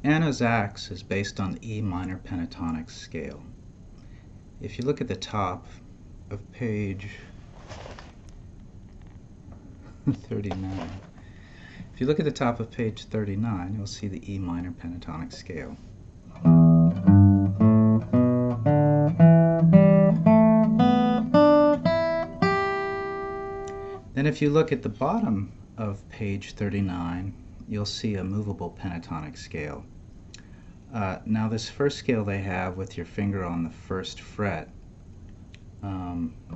Anna's Axe is based on the E minor pentatonic scale. If you look at the top of page 39, if you look at the top of page 39, you'll see the E minor pentatonic scale. Then if you look at the bottom of page 39, you'll see a movable pentatonic scale. Now this first scale they have with your finger on the first fret,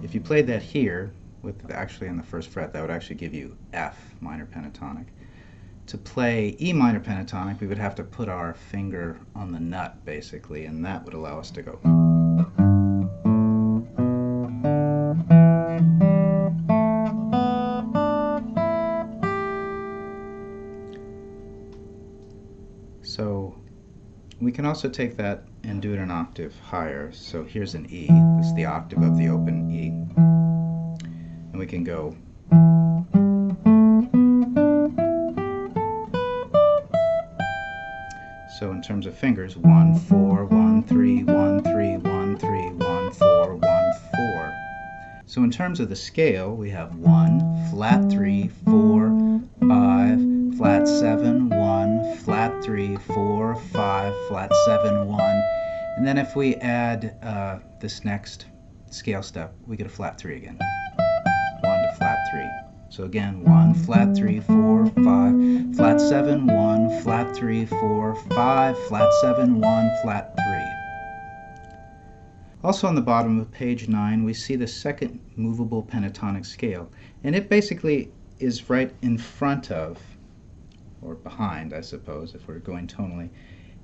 if you played that here, with actually on the first fret, that would actually give you F minor pentatonic. To play E minor pentatonic, we would have to put our finger on the nut basically, and that would allow us to go. So we can also take that and do it an octave higher. So here's an E. This is the octave of the open E. And we can go. So in terms of fingers, 1, 4, 1, 3, 1, 3, 1, 3, 1, 4, 1, 4. So in terms of the scale, we have 1, flat 3, 4, 5, flat 7, 1, flat 3, 4, 5, flat 7, 1. And then if we add this next scale step, we get a flat 3 again. 1 to flat 3. So again, 1, flat 3, 4, 5, flat 7, 1, flat 3, 4, 5, flat 7, 1, flat 3. Also on the bottom of page 9, we see the second movable pentatonic scale. And it basically is right in front of, or behind, I suppose, if we're going tonally.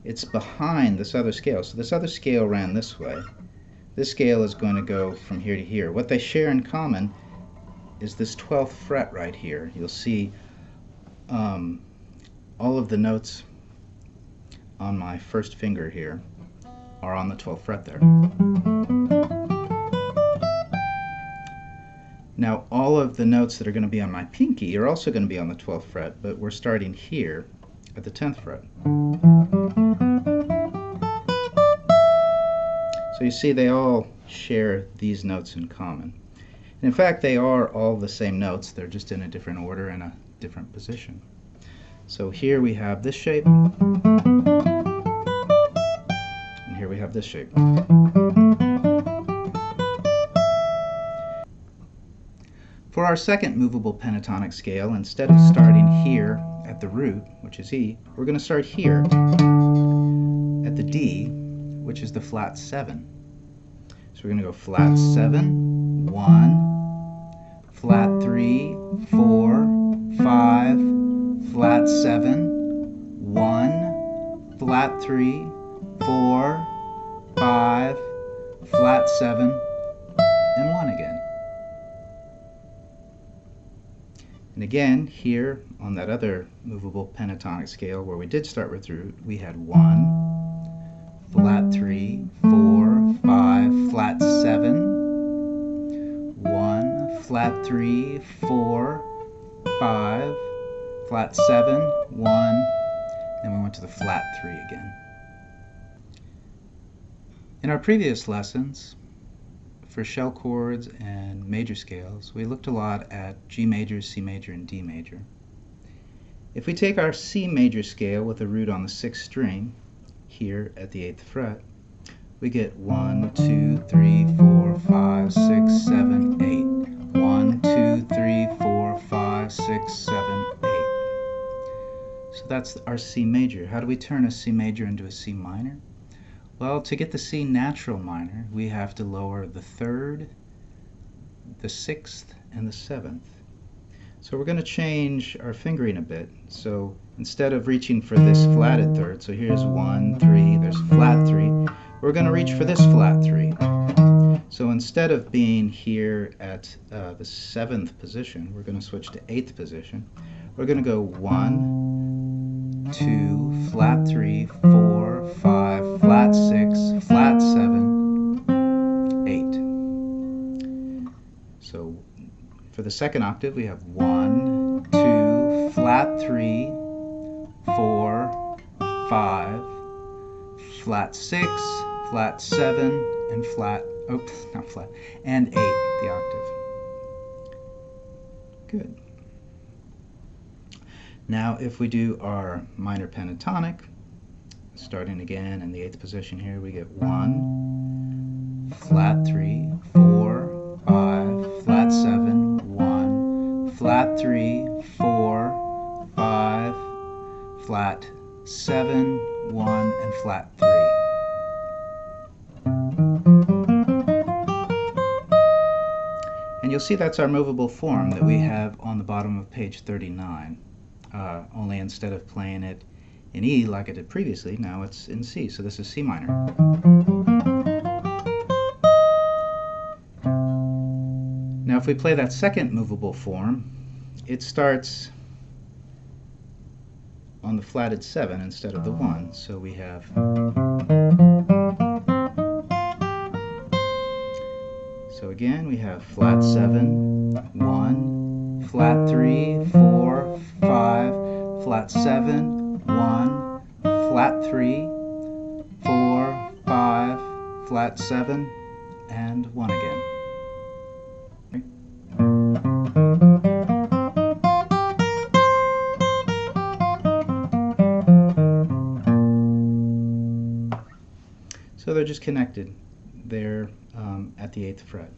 It's behind this other scale. So this other scale ran this way. This scale is going to go from here to here. What they share in common is this 12th fret right here. You'll see all of the notes on my first finger here are on the 12th fret there. Now all of the notes that are going to be on my pinky are also going to be on the 12th fret, but we're starting here at the 10th fret. So you see they all share these notes in common. And in fact, they are all the same notes, they're just in a different order and a different position. So here we have this shape, and here we have this shape. For our second movable pentatonic scale, instead of starting here at the root, which is E, we're going to start here at the D, which is the flat 7. So we're going to go flat 7, 1, flat 3, 4, 5, flat 7, 1, flat 3, 4, 5, flat 7, and 1 again. And again, here on that other movable pentatonic scale where we did start with root, we had 1, flat 3, 4, 5, flat 7, 1, flat 3, 4, 5, flat 7, 1, and we went to the flat 3 again. In our previous lessons, for shell chords and major scales, we looked a lot at G major, C major, and D major. If we take our C major scale with a root on the 6th string, here at the 8th fret, we get 1, 2, 3, 4, 5, 6, 7, 8. 1, 2, 3, 4, 5, 6, 7, 8. So that's our C major. How do we turn a C major into a C minor? Well, to get the C natural minor, we have to lower the 3rd, the 6th, and the 7th. So we're going to change our fingering a bit. So instead of reaching for this flatted 3rd, so here's 1, 3, there's flat 3, we're going to reach for this flat 3. So instead of being here at the 7th position, we're going to switch to 8th position. We're going to go 1, 2, flat 3, 4, 5, flat 6, flat 7, 8. So for the second octave, we have 1, 2, flat 3, 4, 5, flat 6, flat 7, and flat, oops, not flat, and 8, the octave. Good. Now if we do our minor pentatonic, starting again in the 8th position here, we get 1, flat 3, 4, 5, flat 7, 1, flat 3, 4, 5, flat 7, 1, and flat 3. And you'll see that's our movable form that we have on the bottom of page 39. Only instead of playing it in E like I did previously, now it's in C. So this is C minor. Now if we play that second movable form, it starts on the flatted 7 instead of the 1. So we have so again we have flat 7, 1, flat 3, 4, 5, flat 7, 1, flat 3, 4, 5, flat 7, and 1 again. So they're just connected there at the 8th fret.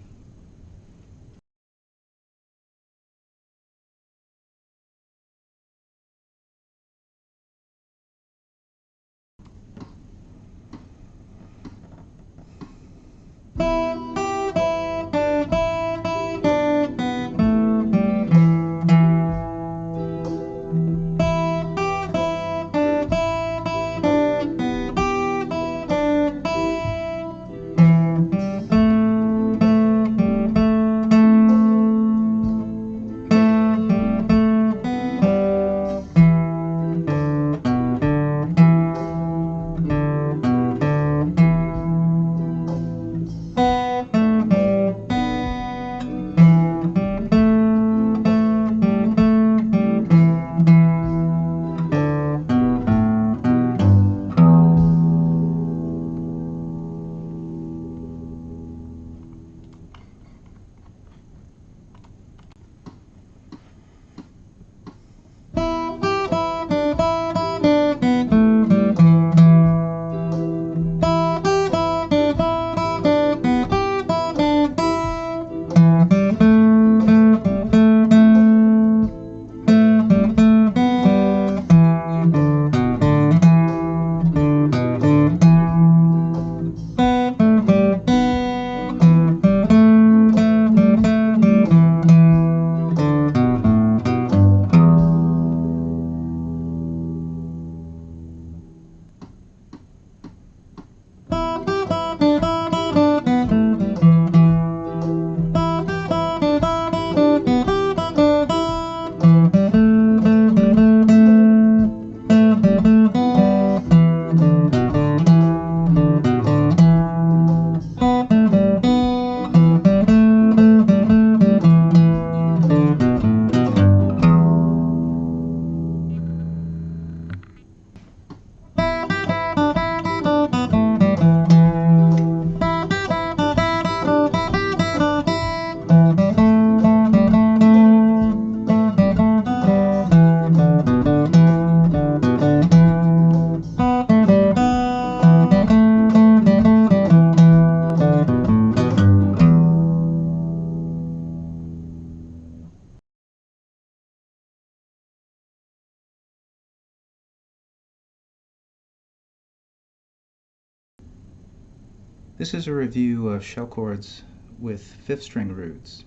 This is a review of shell chords with 5th string roots.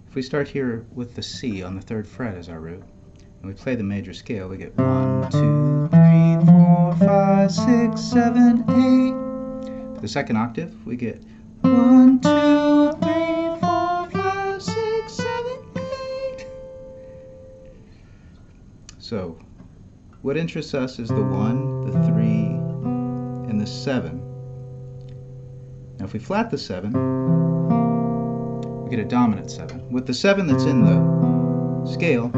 If we start here with the C on the 3rd fret as our root, and we play the major scale, we get 1, 2, 3, 4, 5, 6, 7, 8. For the 2nd octave, we get 1, 2, 3, 4, 5, 6, 7, 8. So, what interests us is the 1, the 3, and the 7. Now if we flat the 7, we get a dominant 7. With the 7 that's in the scale,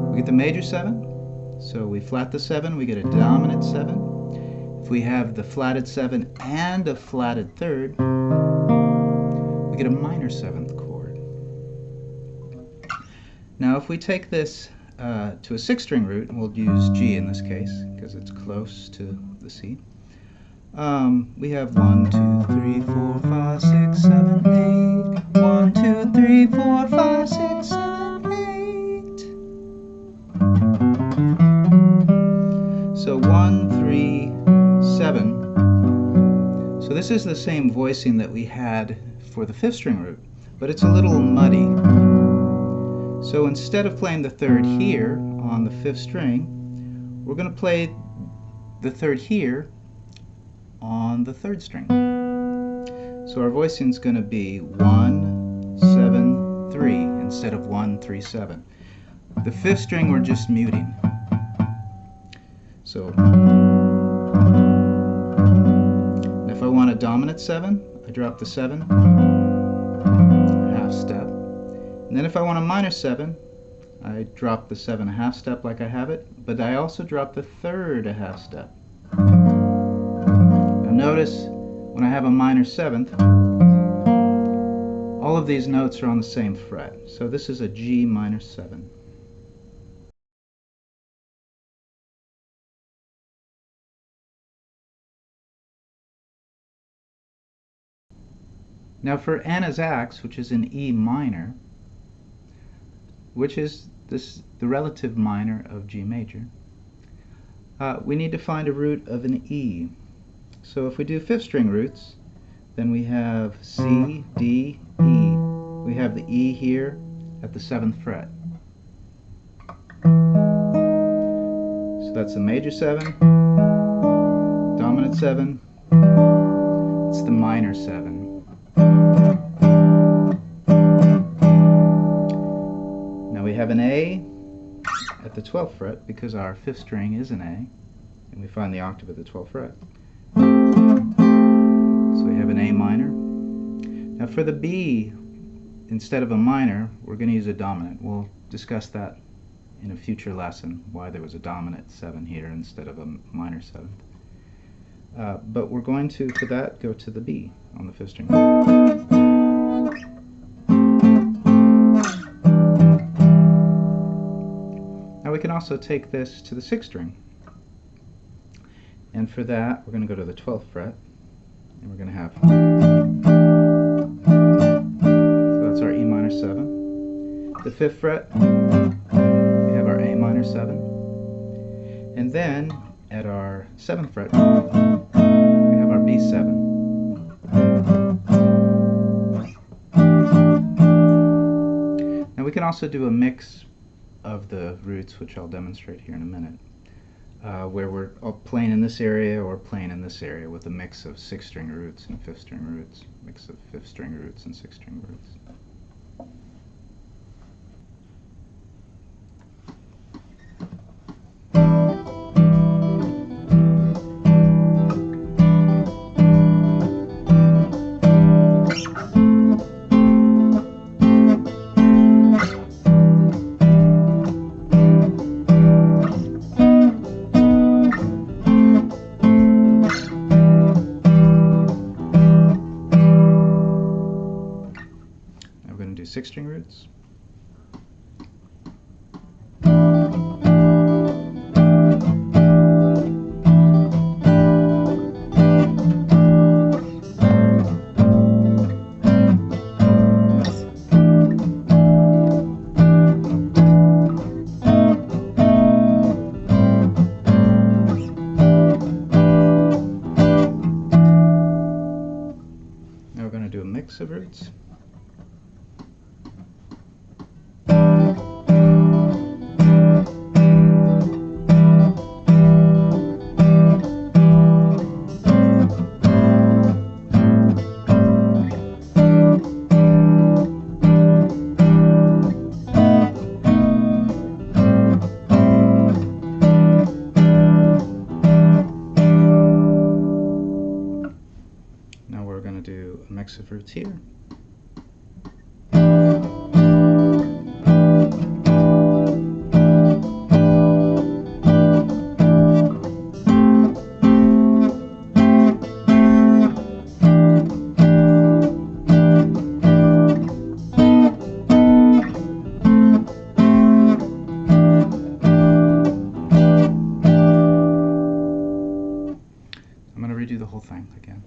we get the major 7, So we flat the 7, we get a dominant 7. If we have the flatted 7 and a flatted third, we get a minor 7th chord. Now if we take this to a 6-string root, and we'll use G in this case because it's close to the C, we have 1, 2, 3, 4, 5, 6, 7, 8. 1, 2, 3, 4, 5, 6, 7, 8. So 1, 3, 7. So this is the same voicing that we had for the 5th string root, but it's a little muddy. So instead of playing the 3rd here on the 5th string, we're going to play the 3rd here on the 3rd string. So our voicing is going to be 1, 7, 3 instead of 1, 3, 7. The 5th string we're just muting. So if I want a dominant 7, I drop the 7, a half step. And then if I want a minor 7, I drop the 7 a half step like I have it, but I also drop the 3rd a half step. Now notice when I have a minor 7th, all of these notes are on the same fret. So this is a G minor 7. Now for Anna's Axe, which is in E minor, which is the relative minor of G major, we need to find a root of an E. So if we do 5th string roots, then we have C, D, E. We have the E here at the 7th fret. So that's the major 7, dominant 7, it's the minor 7. Now we have an A at the 12th fret because our 5th string is an A, and we find the octave at the 12th fret. So we have an A minor. Now for the B, instead of a minor, we're going to use a dominant. We'll discuss that in a future lesson, why there was a dominant 7 here instead of a minor 7. But we're going to, for that, go to the B on the 5th string. Now we can also take this to the 6th string. And for that, we're going to go to the 12th fret, and we're going to have, so that's our E minor 7. The 5th fret, we have our A minor 7. And then, at our 7th fret, we have our B7. Now we can also do a mix of the roots, which I'll demonstrate here in a minute, where we're playing in this area or playing in this area with a mix of 6th string roots and 5th string roots, mix of 5th string roots and 6th string roots. We're going to do 6th string roots. Now we're going to do a mix of roots. Now we're going to do a mix of roots here. going to redo the whole thing again.